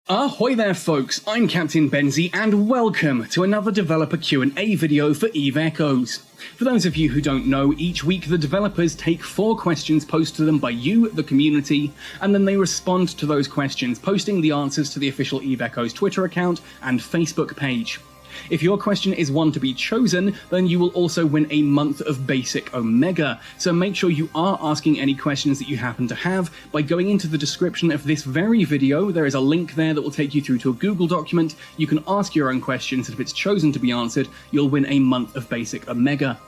Ahoy there folks, I'm Captain Benzie and welcome to another developer Q&A video for EVE Echoes. For those of you who don't know, each week the developers take 4 questions posed to them by you, the community, and then they respond to those questions, posting the answers to the official EVE Echoes Twitter account and Facebook page. If your question is one to be chosen, then you will also win a month of basic Omega, so make sure you are asking any questions that you happen to have by going into the description of this very video. There is a link there that will take you through to a Google document. You can ask your own questions, and if it's chosen to be answered, you'll win a month of basic Omega.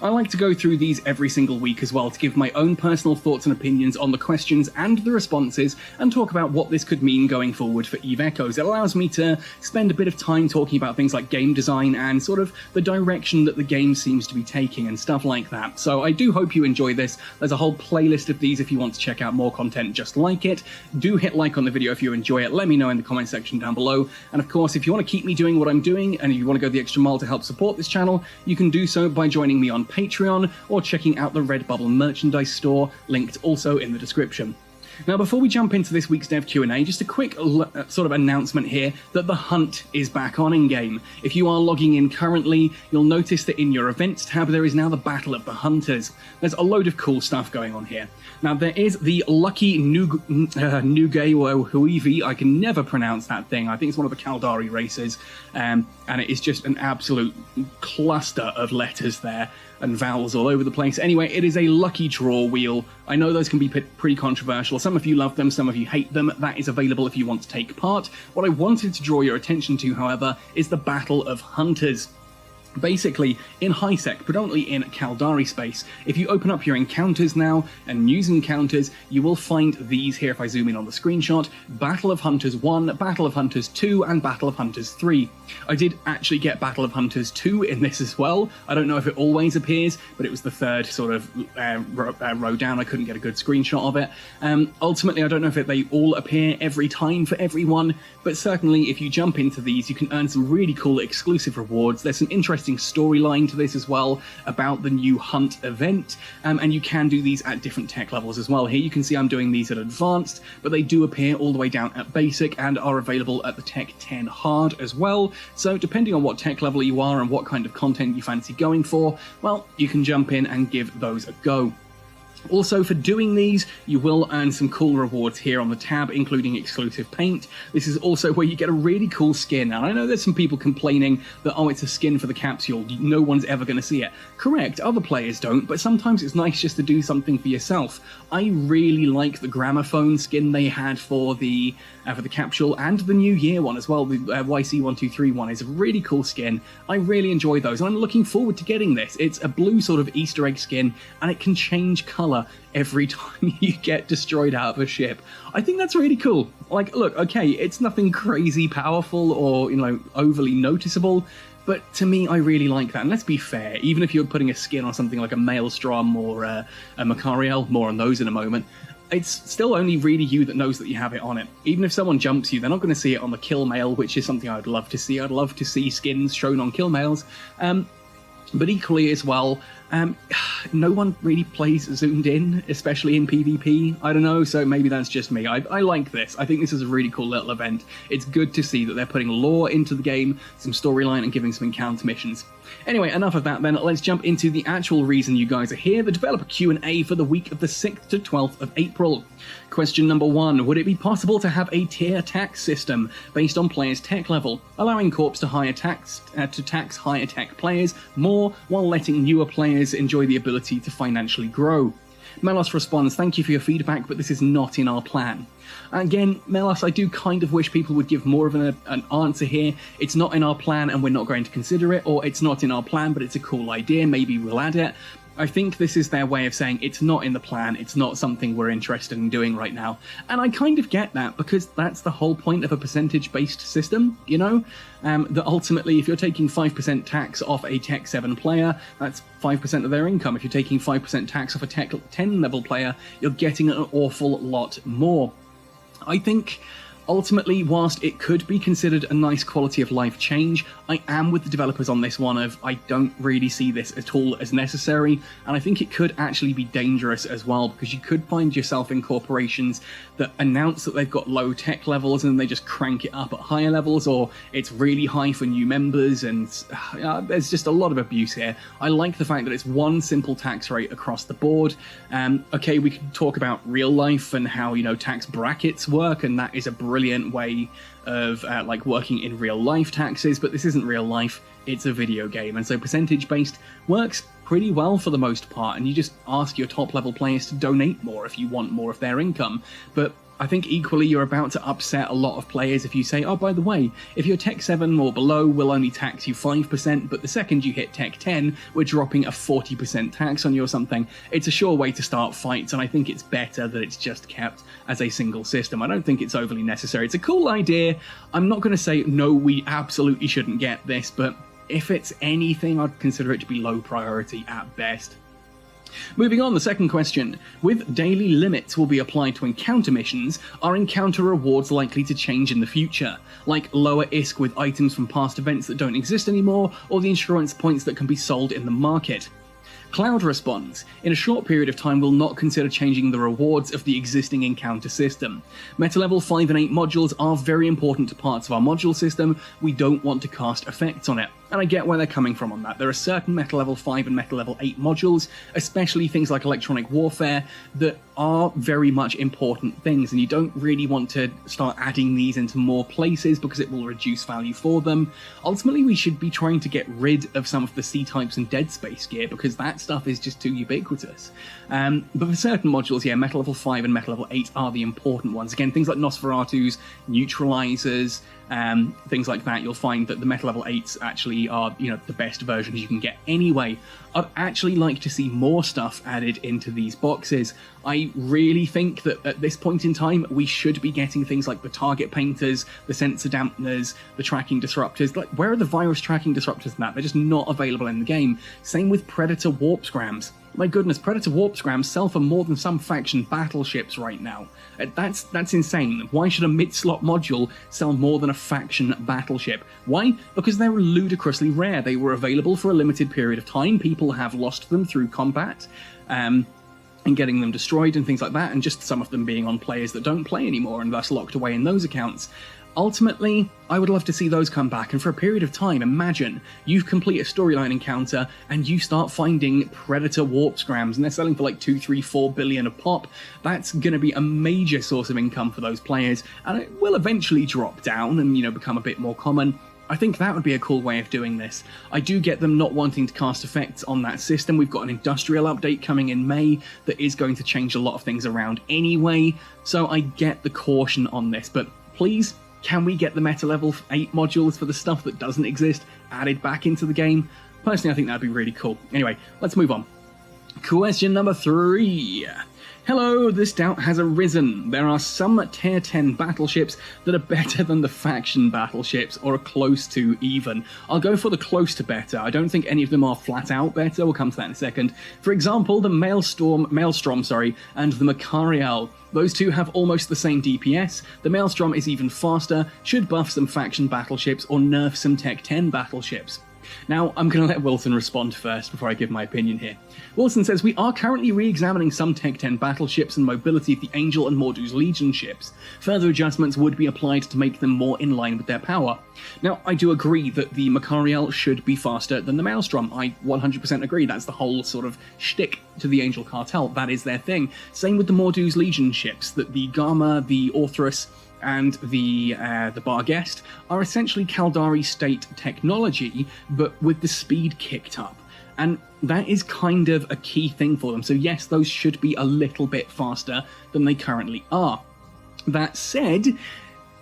I like to go through these every single week as well to give my own personal thoughts and opinions on the questions and the responses and talk about what this could mean going forward for EVE Echoes. It allows me to spend a bit of time talking about things like game design and sort of the direction that the game seems to be taking and stuff like that. So I do hope you enjoy this. There's a whole playlist of these if you want to check out more content just like it. Do hit like on the video if you enjoy it. Let me know in the comment section down below. And of course, if you want to keep me doing what I'm doing and if you want to go the extra mile to help support this channel, you can do so by joining me on Patreon or checking out the Redbubble merchandise store, linked also in the description. Now, before we jump into this week's Dev Q&A, just a quick sort of announcement here that the hunt is back on in-game. If you are logging in currently, you'll notice that in your events tab there is now the Battle of the Hunters. There's a load of cool stuff going on here. Now, there is the lucky Nugayo Huivi. I can never pronounce that thing. I think it's one of the Caldari races, and it is just an absolute cluster of letters there and vowels all over the place. Anyway, it is a lucky draw wheel. I know those can be pretty controversial. Some of you love them, some of you hate them. That is available if you want to take part. What I wanted to draw your attention to, however, is the Battle of Hunters. Basically, in HiSec, predominantly in Caldari space, if you open up your encounters now and news encounters, you will find these here if I zoom in on the screenshot: Battle of Hunters 1, Battle of Hunters 2, and Battle of Hunters 3. I did actually get Battle of Hunters 2 in this as well. I don't know if it always appears, but it was the third sort of row down. I couldn't get a good screenshot of it. Ultimately, I don't know if they all appear every time for everyone, but certainly if you jump into these, you can earn some really cool exclusive rewards. There's some interesting storyline to this as well about the new hunt event, and you can do these at different tech levels as well. Here you can see I'm doing these at advanced, but they do appear all the way down at basic and are available at the tech 10 hard as well. So depending on what tech level you are and what kind of content you fancy going for, well, you can jump in and give those a go. Also, for doing these, you will earn some cool rewards here on the tab, including exclusive paint. This is also where you get a really cool skin. And I know there's some people complaining that, oh, it's a skin for the capsule, no one's ever going to see it. Correct, other players don't, but sometimes it's nice just to do something for yourself. I really like the gramophone skin they had for the capsule, and the New Year one as well. The YC123 one is a really cool skin. I really enjoy those, and I'm looking forward to getting this. It's a blue sort of Easter egg skin, and it can change colour every time you get destroyed out of a ship. I think that's really cool. Like, look, okay, it's nothing crazy powerful or, you know, overly noticeable, but to me, I really like that. And let's be fair, even if you're putting a skin on something like a Maelstrom or a Macariel, more on those in a moment, it's still only really you that knows that you have it on it. Even if someone jumps you, they're not going to see it on the kill mail, which is something I'd love to see. I'd love to see skins shown on kill mails. But equally as well, no one really plays zoomed in, especially in PvP. I don't know, so maybe that's just me. I like this. I think this is a really cool little event. It's good to see that they're putting lore into the game, some storyline, and giving some encounter missions. Anyway, enough of that then. Let's jump into the actual reason you guys are here, the developer Q&A for the week of the 6th to 12th of April. Question number 1. Would it be possible to have a tier tax system based on players' tech level, allowing corps to tax higher tech players more while letting newer players enjoy the ability to financially grow? Melos responds, thank you for your feedback, but this is not in our plan. Again, Melos, I do kind of wish people would give more of an answer here. It's not in our plan and we're not going to consider it, or it's not in our plan but it's a cool idea, maybe we'll add it. I think this is their way of saying it's not in the plan, it's not something we're interested in doing right now. And I kind of get that, because that's the whole point of a percentage-based system, you know? That ultimately, if you're taking 5% tax off a Tech 7 player, that's 5% of their income. If you're taking 5% tax off a Tech 10 level player, you're getting an awful lot more. I think Ultimately, whilst it could be considered a nice quality of life change, I am with the developers on this one of I don't really see this at all as necessary, and I think it could actually be dangerous as well, because you could find yourself in corporations that announce that they've got low tech levels and they just crank it up at higher levels, or it's really high for new members, and there's just a lot of abuse here. I like the fact that it's one simple tax rate across the board. Okay, we could talk about real life and how, tax brackets work, and that is a brilliant way of like working in real life taxes, but this isn't real life, it's a video game, and so percentage based works pretty well for the most part, and you just ask your top level players to donate more if you want more of their income. But I think equally you're about to upset a lot of players if you say, oh, by the way, if you're Tech 7 or below, we'll only tax you 5%, but the second you hit Tech 10, we're dropping a 40% tax on you or something. It's a sure way to start fights, and I think it's better that it's just kept as a single system. I don't think it's overly necessary. It's a cool idea. I'm not going to say, no, we absolutely shouldn't get this, but if it's anything, I'd consider it to be low priority at best. Moving on, the second question. With daily limits will be applied to encounter missions, are encounter rewards likely to change in the future? Like lower ISK with items from past events that don't exist anymore, or the insurance points that can be sold in the market? Cloud responds, in a short period of time we'll not consider changing the rewards of the existing encounter system. Meta level 5 and 8 modules are very important to parts of our module system, we don't want to cast effects on it. And I get where they're coming from on that. There are certain Meta level 5 and Meta level 8 modules, especially things like electronic warfare, that are very much important things, and you don't really want to start adding these into more places because it will reduce value for them. Ultimately, we should be trying to get rid of some of the C-types and Dead Space gear because that stuff is just too ubiquitous. But for certain modules, yeah, Meta level 5 and Meta level 8 are the important ones. Again, things like Nosferatu's, Neutralizers, things like that, you'll find that the Meta level 8s actually are, the best versions you can get anyway. I'd actually like to see more stuff added into these boxes. I really think that at this point in time, we should be getting things like the target painters, the sensor dampeners, the tracking disruptors. Like, where are the virus tracking disruptors in that? They're just not available in the game. Same with Predator warp scrams. My goodness, Predator warp scrams sell for more than some faction battleships right now. That's insane. Why should a mid-slot module sell more than a faction battleship? Why? Because they were ludicrously rare. They were available for a limited period of time. People have lost them through combat, and getting them destroyed and things like that, and just some of them being on players that don't play anymore and thus locked away in those accounts. Ultimately, I would love to see those come back, and for a period of time, imagine you complete a storyline encounter and you start finding Predator warp scrams, and they're selling for like 2, 3, 4 billion a pop. That's going to be a major source of income for those players, and it will eventually drop down and, become a bit more common. I think that would be a cool way of doing this. I do get them not wanting to cast effects on that system. We've got an industrial update coming in May that is going to change a lot of things around anyway, so I get the caution on this, but please, can we get the Meta level 8 modules for the stuff that doesn't exist added back into the game? Personally, I think that'd be really cool. Anyway, let's move on. Question number 3. Hello, this doubt has arisen. There are some tier 10 battleships that are better than the faction battleships, or are close to even. I'll go for the close to better. I don't think any of them are flat out better. We'll come to that in a second. For example, the Maelstrom, and the Macariel. Those two have almost the same DPS. The Maelstrom is even faster, should buff some faction battleships or nerf some Tech 10 battleships. Now, I'm going to let Wilson respond first before I give my opinion here. Wilson says, we are currently re-examining some Tech 10 battleships and mobility of the Angel and Mordu's Legion ships. Further adjustments would be applied to make them more in line with their power. Now, I do agree that the Macariel should be faster than the Maelstrom. I 100% agree. That's the whole sort of shtick to the Angel Cartel. That is their thing. Same with the Mordu's Legion ships, that the Gamma, the Orthrus, and the Barghest are essentially Caldari state technology, but with the speed kicked up. And that is kind of a key thing for them. So yes, those should be a little bit faster than they currently are. That said,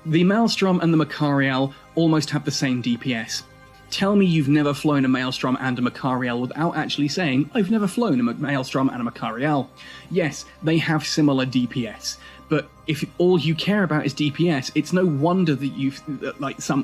the Maelstrom and the Macariel almost have the same DPS. Tell me you've never flown a Maelstrom and a Macariel without actually saying, I've never flown a Maelstrom and a Macariel. Yes, they have similar DPS, but if all you care about is DPS, it's no wonder that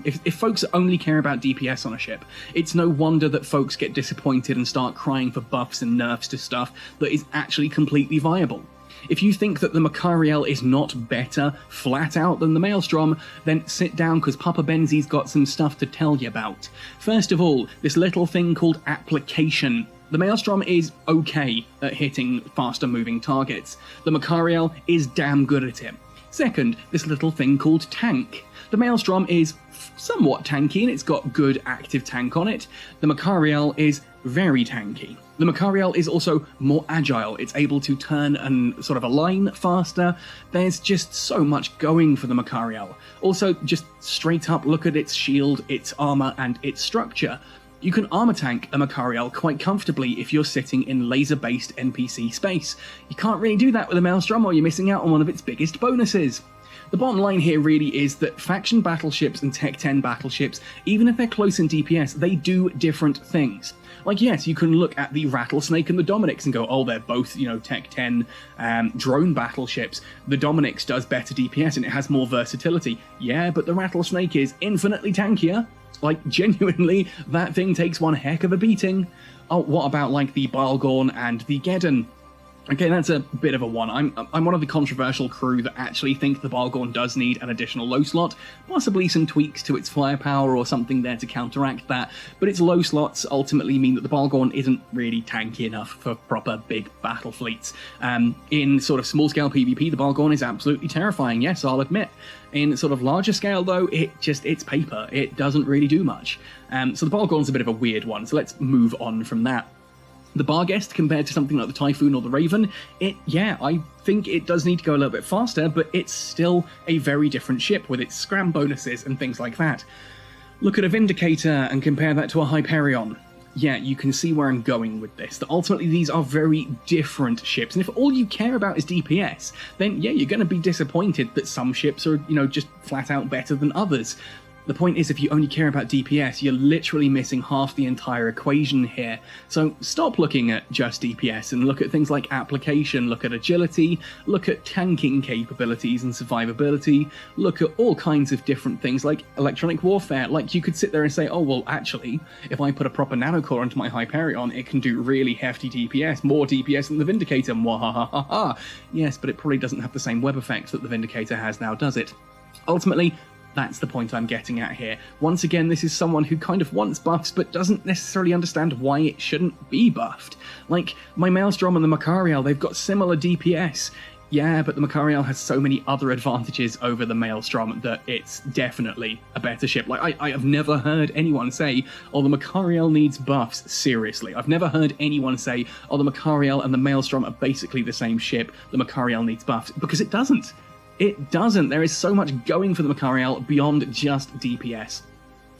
if folks only care about DPS on a ship, it's no wonder that folks get disappointed and start crying for buffs and nerfs to stuff that is actually completely viable. If you think that the Macariel is not better flat out than the Maelstrom, then sit down because Papa Benzie's got some stuff to tell you about. First of all, this little thing called application. The Maelstrom is okay at hitting faster moving targets. The Macariel is damn good at it. Second, this little thing called tank. The Maelstrom is somewhat tanky and it's got good active tank on it. The Macariel is very tanky. The Macariel is also more agile. It's able to turn and sort of align faster. There's just so much going for the Macariel. Also, just straight up look at its shield, its armor, and its structure. You can armor tank a Macariel quite comfortably if you're sitting in laser-based NPC space. You can't really do that with a Maelstrom or you're missing out on one of its biggest bonuses. The bottom line here really is that faction battleships and Tech 10 battleships, even if they're close in DPS, they do different things. Like, yes, you can look at the Rattlesnake and the Dominix and go, oh, they're both, Tech 10 drone battleships. The Dominix does better DPS and it has more versatility. Yeah, but the Rattlesnake is infinitely tankier. Like, genuinely, that thing takes one heck of a beating. Oh, what about, like, the Balgorn and the Geddon? Okay, that's a bit of a one. I'm one of the controversial crew that actually think the Balgorn does need an additional low slot, possibly some tweaks to its firepower or something there to counteract that, but its low slots ultimately mean that the Balgorn isn't really tanky enough for proper big battle fleets. In sort of small-scale PvP, the Balgorn is absolutely terrifying, yes, I'll admit. In sort of larger scale, though, it's paper. It doesn't really do much. So the Balgorn's a bit of a weird one, so let's move on from that. The Barghest, compared to something like the Typhoon or the Raven, I think it does need to go a little bit faster, but it's still a very different ship with its scram bonuses and things like that. Look at a Vindicator and compare that to a Hyperion. Yeah, you can see where I'm going with this, that ultimately these are very different ships, and if all you care about is DPS, then yeah, you're going to be disappointed that some ships are, just flat out better than others. The point is, if you only care about DPS, you're literally missing half the entire equation here. So stop looking at just DPS and look at things like application, look at agility, look at tanking capabilities and survivability, look at all kinds of different things like electronic warfare. Like, you could sit there and say, oh, well, actually, if I put a proper nanocore onto my Hyperion, it can do really hefty DPS, more DPS than the Vindicator. Mwahahaha. Yes, but it probably doesn't have the same web effect that the Vindicator has now, does it? Ultimately, that's the point I'm getting at here. Once again, this is someone who kind of wants buffs, but doesn't necessarily understand why it shouldn't be buffed. Like, my Maelstrom and the Macariel, they've got similar DPS. Yeah, but the Macariel has so many other advantages over the Maelstrom that it's definitely a better ship. Like, I have never heard anyone say, oh, the Macariel needs buffs. Seriously. I've never heard anyone say, oh, the Macariel and the Maelstrom are basically the same ship. The Macariel needs buffs. Because it doesn't. It doesn't. There is so much going for the Macariel beyond just DPS.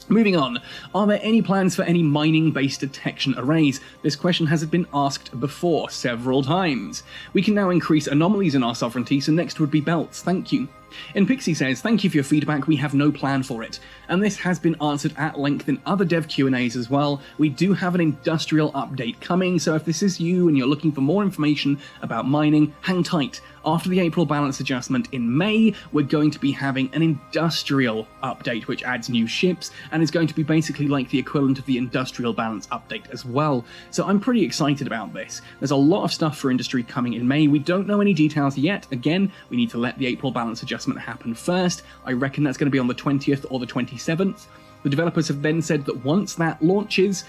Moving on, are there any plans for any mining-based detection arrays? This question has been asked before, several times. We can now increase anomalies in our sovereignty, so next would be belts, thank you. And Pixie says, thank you for your feedback, we have no plan for it. And this has been answered at length in other dev Q&As as well. We do have an industrial update coming, so if this is you and you're looking for more information about mining, hang tight. After the April balance adjustment in May, we're going to be having an industrial update, which adds new ships, and is going to be basically like the equivalent of the industrial balance update as well. So I'm pretty excited about this. There's a lot of stuff for industry coming in May. We don't know any details yet. Again, we need to let the April balance adjustment happen first. I reckon that's going to be on the 20th or the 27th. The developers have then said that once that launches,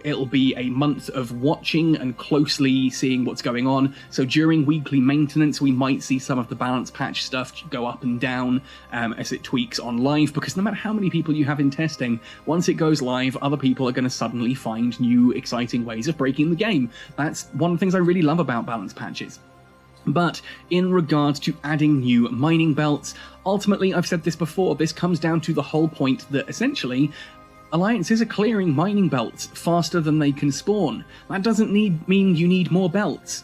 it'll be a month of watching and closely seeing what's going on. So during weekly maintenance, we might see some of the balance patch stuff go up and down as it tweaks on live, because no matter how many people you have in testing, once it goes live, other people are going to suddenly find new, exciting ways of breaking the game. That's one of the things I really love about balance patches. But in regards to adding new mining belts, ultimately, I've said this before, this comes down to the whole point that essentially alliances are clearing mining belts faster than they can spawn. That doesn't mean you need more belts.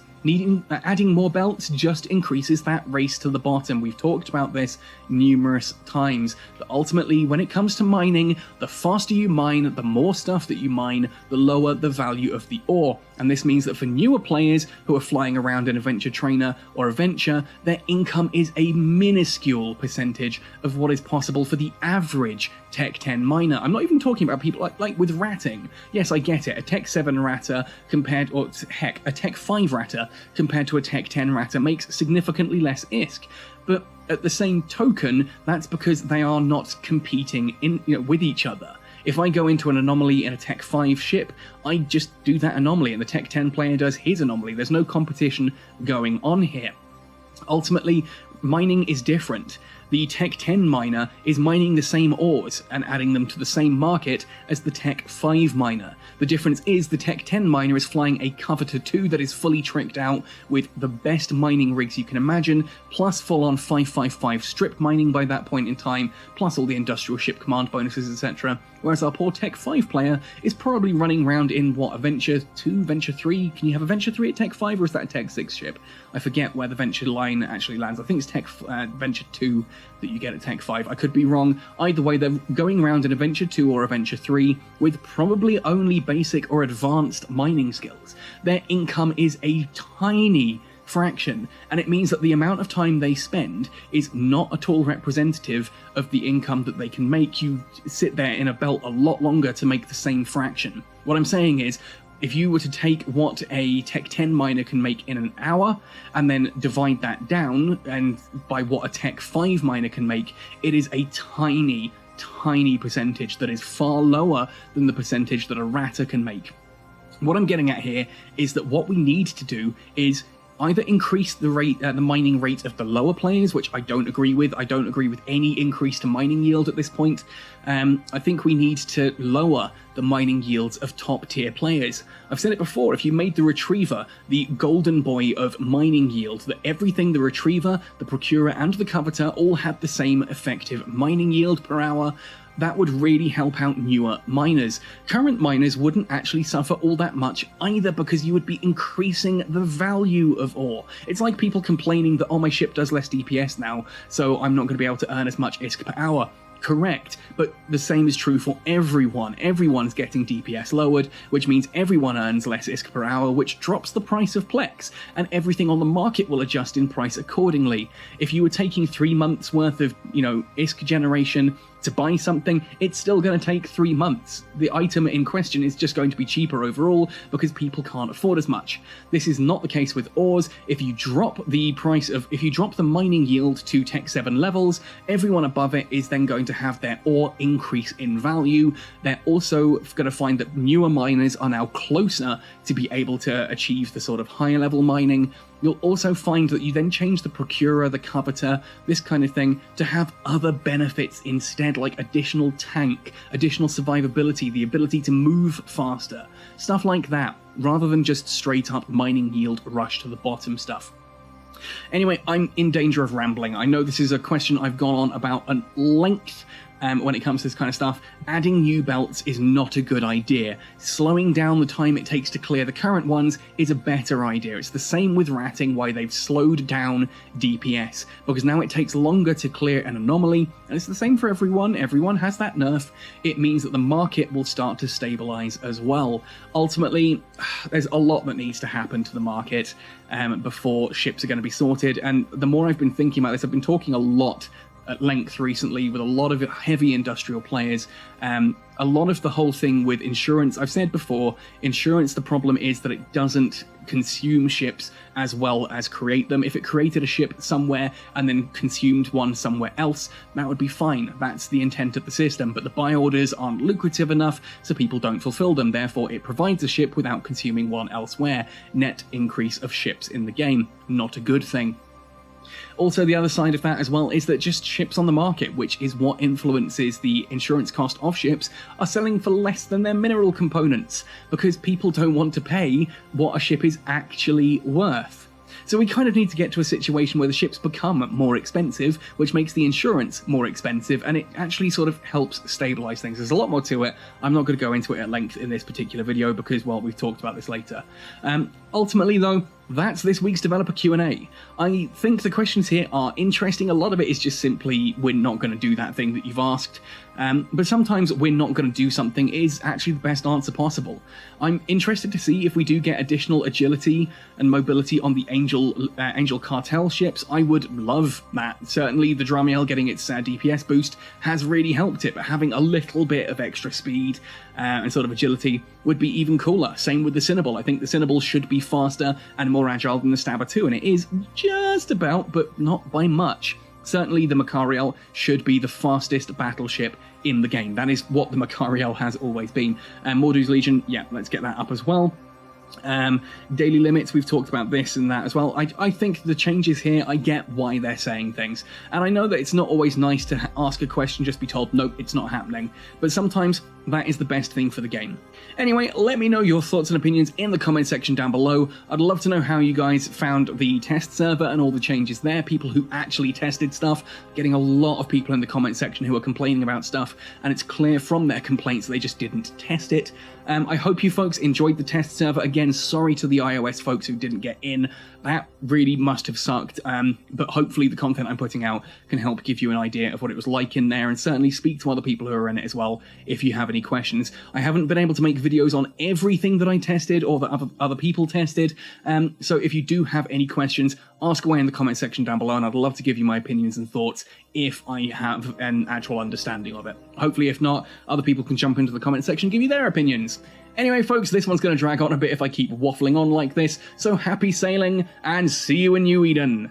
Adding more belts just increases that race to the bottom. We've talked about this numerous times. But ultimately, when it comes to mining, the faster you mine, the more stuff that you mine, the lower the value of the ore. and this means that for newer players who are flying around in a Venture Trainer or a Venture, their income is a minuscule percentage of what is possible for the average Tech 10 miner. I'm not even talking about people like with ratting. Yes, I get it. A Tech 7 ratter compared, or heck, a Tech 5 ratter compared to a Tech 10 ratter makes significantly less ISK. But at the same token, that's because they are not competing with each other. If I go into an anomaly in a Tech 5 ship, I just do that anomaly, and the Tech 10 player does his anomaly. There's no competition going on here. Ultimately, mining is different. The Tech 10 miner is mining the same ores and adding them to the same market as the Tech 5 miner. The difference is the Tech 10 miner is flying a Covetor 2 that is fully tricked out with the best mining rigs you can imagine, plus full-on 555 strip mining by that point in time, plus all the industrial ship command bonuses, etc. Whereas our poor Tech 5 player is probably running around in, what, a Venture 2, Venture 3? Can you have a Venture 3 at Tech 5, or is that a Tech 6 ship? I forget where the Venture line actually lands. I think it's Tech Venture 2 that you get at Tech 5. I could be wrong. Either way, they're going around in a Venture 2 or a Venture 3 with probably only basic or advanced mining skills. Their income is a tiny fraction, and it means that the amount of time they spend is not at all representative of the income that they can make. You sit there in a belt a lot longer to make the same fraction. What I'm saying is, if you were to take what a Tech 10 miner can make in an hour and then divide that down and by what a Tech 5 miner can make, it is a tiny percentage that is far lower than the percentage that a ratter can make. What I'm getting at here is that what we need to do is either increase the mining rate of the lower players, which I don't agree with. I don't agree with any increase to mining yield at this point. I think we need to lower the mining yields of top tier players. I've said it before, if you made the Retriever the golden boy of mining yield, that everything the Retriever, the Procurer, and the Covetor all had the same effective mining yield per hour, that would really help out newer miners. Current miners wouldn't actually suffer all that much either, because you would be increasing the value of ore. It's like people complaining that, oh, my ship does less DPS now, so I'm not going to be able to earn as much ISK per hour. Correct, but the same is true for everyone. Everyone's getting DPS lowered, which means everyone earns less ISK per hour, which drops the price of Plex, and everything on the market will adjust in price accordingly. If you were taking 3 months worth of, ISK generation to buy something, it's still going to take 3 months. The item in question is just going to be cheaper overall because people can't afford as much. This is not the case with ores. If you drop the mining yield to Tech 7 levels, everyone above it is then going to have their ore increase in value. They're also going to find that newer miners are now closer to be able to achieve the sort of higher level mining. You'll also find that you then change the Procurer, the Covetor, this kind of thing, to have other benefits instead, like additional tank, additional survivability, the ability to move faster, stuff like that, rather than just straight up mining yield rush to the bottom stuff. Anyway, I'm in danger of rambling. I know this is a question I've gone on about at length when it comes to this kind of stuff. Adding new belts is not a good idea. Slowing down the time it takes to clear the current ones is a better idea. It's the same with ratting, why they've slowed down DPS, because now it takes longer to clear an anomaly, and it's the same for everyone. Everyone has that nerf. It means that the market will start to stabilize as well. Ultimately, there's a lot that needs to happen to the market before ships are going to be sorted, and the more I've been thinking about this, I've been talking a lot at length recently with a lot of heavy industrial players. A lot of the whole thing with insurance, I've said before, insurance, the problem is that it doesn't consume ships as well as create them. If it created a ship somewhere and then consumed one somewhere else, that would be fine. That's the intent of the system, but the buy orders aren't lucrative enough, so people don't fulfill them. Therefore, it provides a ship without consuming one elsewhere. Net increase of ships in the game. Not a good thing. Also, the other side of that as well is that just ships on the market, which is what influences the insurance cost of ships, are selling for less than their mineral components, because people don't want to pay what a ship is actually worth. So we kind of need to get to a situation where the ships become more expensive, which makes the insurance more expensive, and it actually sort of helps stabilize things. There's a lot more to it. I'm not going to go into it at length in this particular video because, well, we've talked about this later. Ultimately, though, that's this week's developer Q&A. I think the questions here are interesting. A lot of it is just simply, we're not going to do that thing that you've asked. But sometimes we're not going to do something is actually the best answer possible. I'm interested to see if we do get additional agility and mobility on the Angel Cartel ships. I would love that. Certainly the Dramiel getting its DPS boost has really helped it, but having a little bit of extra speed and sort of agility would be even cooler. Same with the Cinnabal. I think the Cinnabal should be faster and more agile than the Stabber 2, and it is just about, but not by much. Certainly the Macariel should be the fastest battleship in the game. That is what the Macariel has always been. Mordu's Legion, yeah, let's get that up as well. Daily limits, we've talked about this and that as well. I think the changes here, I get why they're saying things. And I know that it's not always nice to ask a question, just be told, nope, it's not happening. But sometimes that is the best thing for the game. Anyway, let me know your thoughts and opinions in the comment section down below. I'd love to know how you guys found the test server and all the changes there, people who actually tested stuff. Getting a lot of people in the comment section who are complaining about stuff, and it's clear from their complaints they just didn't test it. I hope you folks enjoyed the test server. Again, sorry to the iOS folks who didn't get in. That really must have sucked, but hopefully the content I'm putting out can help give you an idea of what it was like in there, and certainly speak to other people who are in it as well if you have any questions. I haven't been able to make videos on everything that I tested or that other people tested, so if you do have any questions, ask away in the comment section down below, and I'd love to give you my opinions and thoughts if I have an actual understanding of it. Hopefully, if not, other people can jump into the comment section and give you their opinions. Anyway, folks, this one's going to drag on a bit if I keep waffling on like this, so happy sailing, and see you in New Eden!